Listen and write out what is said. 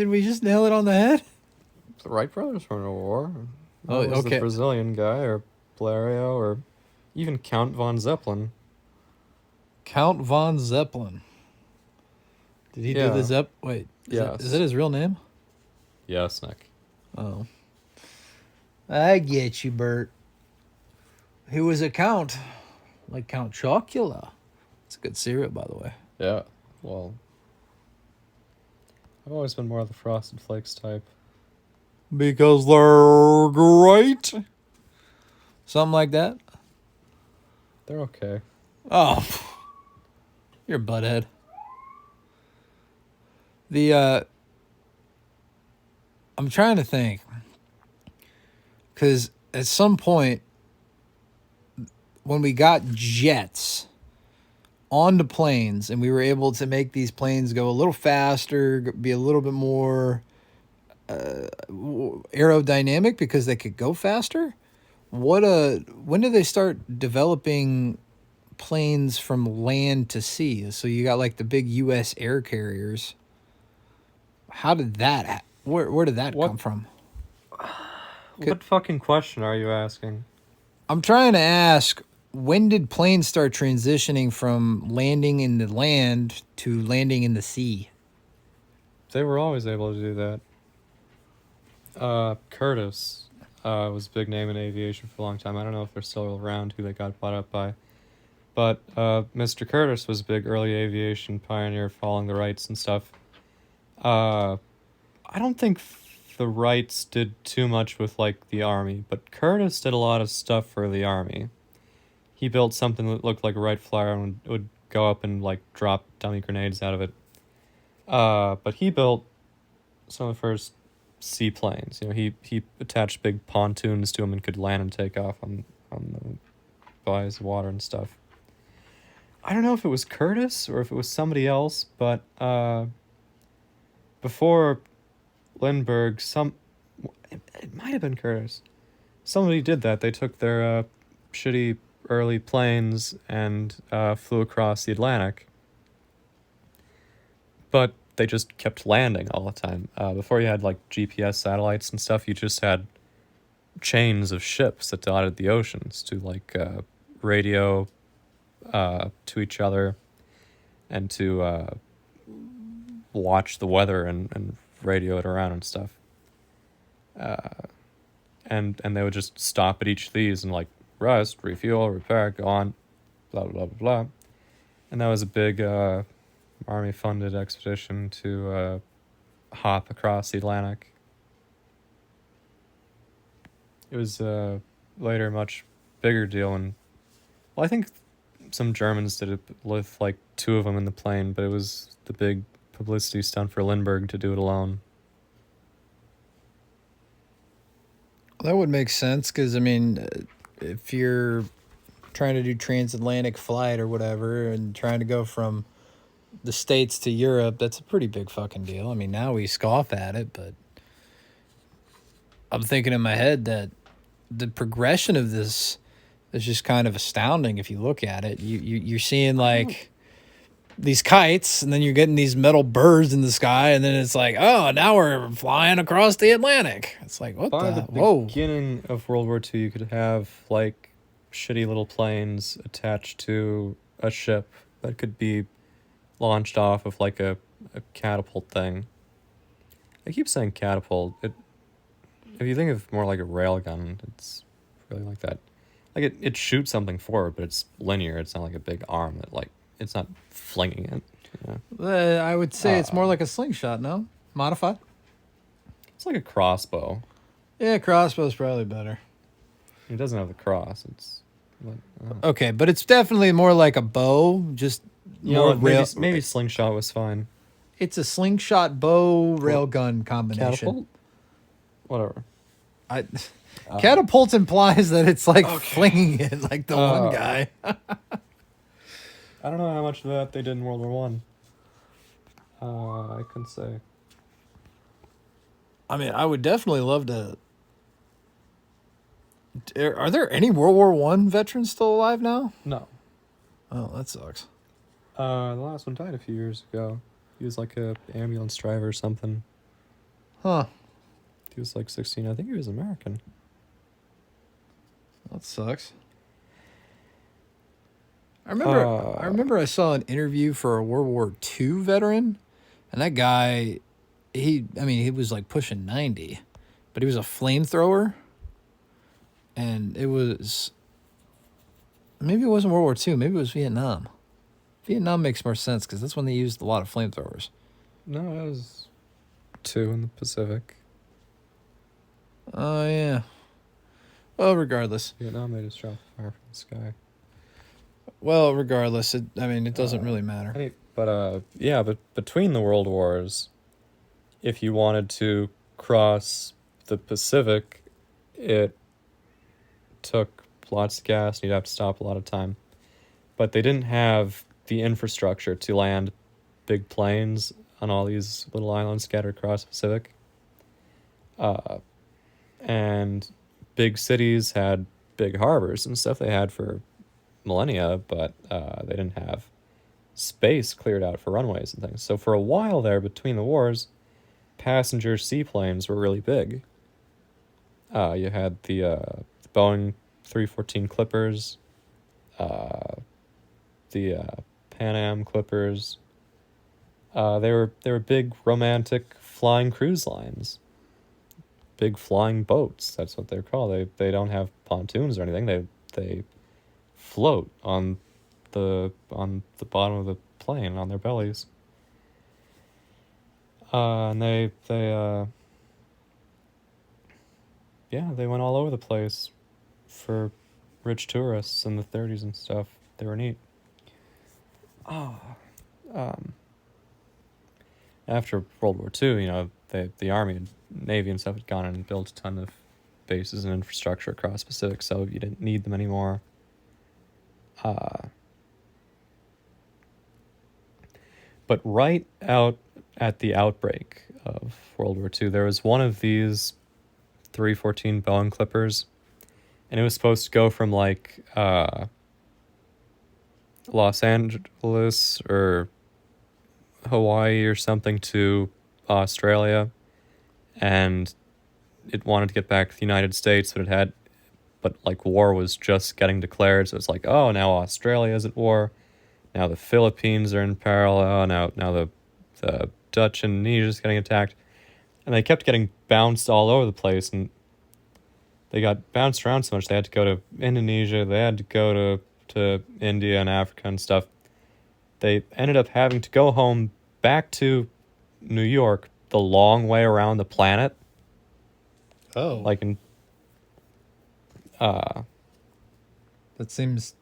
Did we just nail it on the head? The Wright brothers were in a war. Oh, It was the okay. Brazilian guy, or Blériot, or even Count von Zeppelin. Count von Zeppelin. Did he do the Yeah. Zepp? Wait, is that Yes. his real name? Yes, Nick. Oh, I get you, Bert. He was a count, like Count Chocula. It's a good cereal, by the way. Yeah. Well, I've always been more of the Frosted Flakes type. Because they're great. Something like that. They're okay. Oh, you're a butthead. I'm trying to think, because at some point when we got jets onto planes and we were able to make these planes go a little faster, be a little bit more aerodynamic because they could go faster. When did they start developing planes from land to sea? So you got like the big U.S. air carriers. How did that? Where did that What? come from? What fucking question are you asking? I'm trying to ask, when did planes start transitioning from landing in the land to landing in the sea? They were always able to do that. Curtis was a big name in aviation for a long time. I don't know if they're still around, who they got bought up by. But Mr. Curtis was a big early aviation pioneer following the Wrights and stuff. I don't think the Wrights did too much with, like, the Army, but Curtis did a lot of stuff for the Army. He built something that looked like a Wright flyer and would go up and, like, drop dummy grenades out of it. But he built some of the first seaplanes. You know, he attached big pontoons to them and could land and take off on the bodies of water and stuff. I don't know if it was Curtis or if it was somebody else, but before Lindbergh, it might have been Curtis. Somebody did that. They took their shitty early planes and flew across the Atlantic, but they just kept landing all the time. Before you had like GPS satellites and stuff, you just had chains of ships that dotted the oceans to like radio to each other and to watch the weather and radio it around and stuff. And they would just stop at each of these and like rest, refuel, repair, go on, blah blah blah blah blah. And that was a big army funded expedition to hop across the Atlantic. It was later a much bigger deal, and well, I think some Germans did it with like two of them in the plane, but it was the big publicity stunt for Lindbergh to do it alone. That would make sense because, I mean, if you're trying to do transatlantic flight or whatever and trying to go from the States to Europe, that's a pretty big fucking deal. I mean, now we scoff at it, but I'm thinking in my head that the progression of this is just kind of astounding if you look at it. You're seeing like these kites, and then you're getting these metal birds in the sky, and then it's like, oh, now we're flying across the Atlantic. It's like, what By the? the Whoa. beginning of World War II, you could have like shitty little planes attached to a ship that could be launched off of like a catapult thing. I keep saying catapult. If you think of more like a railgun, it's really like that. Like it shoots something forward, but it's linear. It's not like a big arm that like it's not flinging it. You know? I would say it's more like a slingshot, no? Modified? It's like a crossbow. Yeah, crossbow's probably better. It doesn't have the cross. It's like, Okay, but it's definitely more like a bow, just you more know what, rail. maybe slingshot was fine. It's a slingshot bow railgun combination. Catapult? Whatever. I catapult implies that it's like flinging it like the one guy. I don't know how much of that they did in World War One. I couldn't say. I mean, I would definitely love to. Are there any World War One veterans still alive now? No. Oh, that sucks. The last one died a few years ago. He was like a ambulance driver or something. Huh. He was like 16. I think he was American. That sucks. I remember I saw an interview for a World War II veteran, and that guy, he was like pushing 90, but he was a flamethrower, and maybe it wasn't World War II, maybe it was Vietnam. Vietnam makes more sense because that's when they used a lot of flamethrowers. No, it was 2 in the Pacific. Oh, yeah. Well, regardless. Vietnam, they just dropped fire from the sky. Well, regardless, it doesn't really matter. But between the world wars, if you wanted to cross the Pacific, it took lots of gas and you'd have to stop a lot of time. But they didn't have the infrastructure to land big planes on all these little islands scattered across the Pacific. And big cities had big harbors and stuff they had for millennia, but they didn't have space cleared out for runways and things. So for a while there, between the wars, passenger seaplanes were really big. You had the Boeing 314 Clippers, the Pan Am Clippers. They were big romantic flying cruise lines, big flying boats. That's what they're called. They don't have pontoons or anything. They float on the bottom of the plane on their bellies. And they went all over the place for rich tourists in the 30s and stuff. They were neat. After World War II, the Army and Navy and stuff had gone in and built a ton of bases and infrastructure across the Pacific, so you didn't need them anymore. But right out at the outbreak of World War II, there was one of these 314 Boeing Clippers, and it was supposed to go from like Los Angeles or Hawaii or something to Australia, and it wanted to get back to the United States, but like war was just getting declared, so it's like, oh, now Australia's at war, now the Philippines are in peril, oh, now the Dutch and Indonesia's getting attacked, and they kept getting bounced all over the place, and they got bounced around so much they had to go to Indonesia, they had to go to India and Africa and stuff. They ended up having to go home back to New York the long way around the planet. Oh. Like in That seems